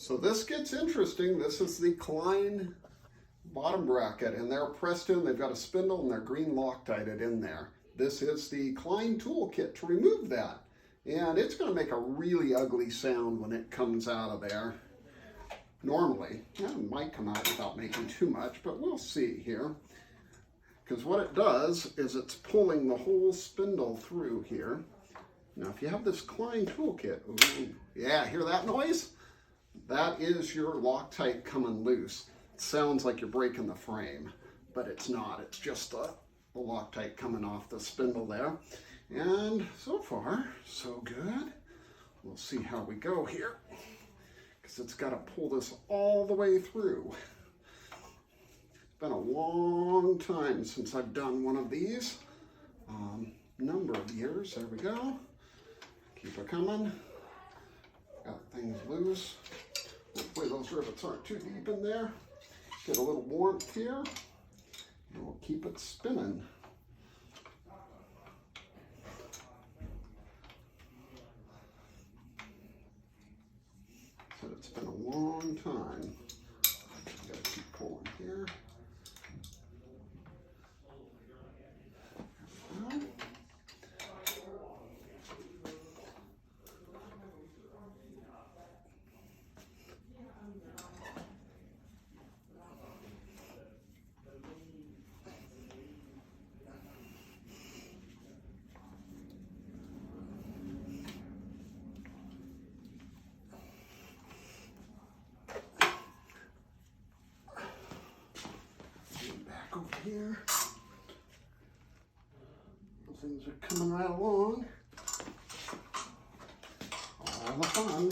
So this gets interesting. This is the Klein bottom bracket, and they're pressed in. They've got a spindle and they're green Loctited in there. This is the Klein toolkit to remove that. And it's going to make a really ugly sound when it comes out of there. Normally, it might come out without making too much, but we'll see here. Because what it does is it's pulling the whole spindle through here. Now, if you have this Klein toolkit, ooh, yeah, hear that noise? That is your Loctite coming loose. It sounds like you're breaking the frame, but it's not. It's just the Loctite coming off the spindle there. And so far, so good. We'll see how we go here, because it's got to pull this all the way through. It's been a long time since I've done one of these. Number of years. There we go. Keep it coming. Got things loose. Hopefully those rivets aren't too deep in there. Get a little warmth here, and we'll keep it spinning. So it's been a long time. Gotta keep pulling here. Over here. Things are coming right along. All the fun.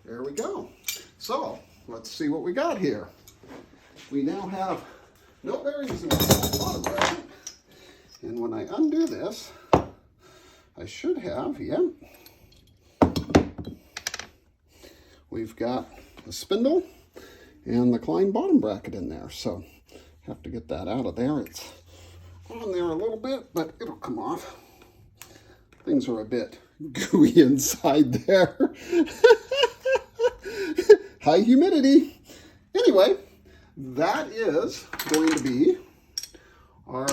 There we go. So let's see what we got here. We now have no bearings in the bottom bracket. And when I undo this, I should have, yep. We've got the spindle and the Klein bottom bracket in there. So have to get that out of there. It's on there a little bit, but it'll come off. Things are a bit gooey inside there. High humidity. Anyway, that is going to be our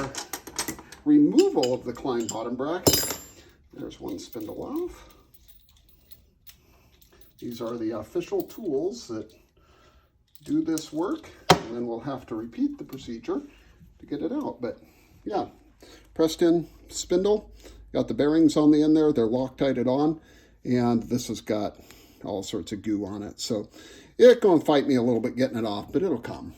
removal of the Klein bottom bracket. There's one spindle off. These are the official tools that do this work, and then we'll have to repeat the procedure to get it out. But yeah, pressed in spindle. Got the bearings on the end there. They're Loctited on, and this has got all sorts of goo on it. So it's going to fight me a little bit getting it off, but it'll come.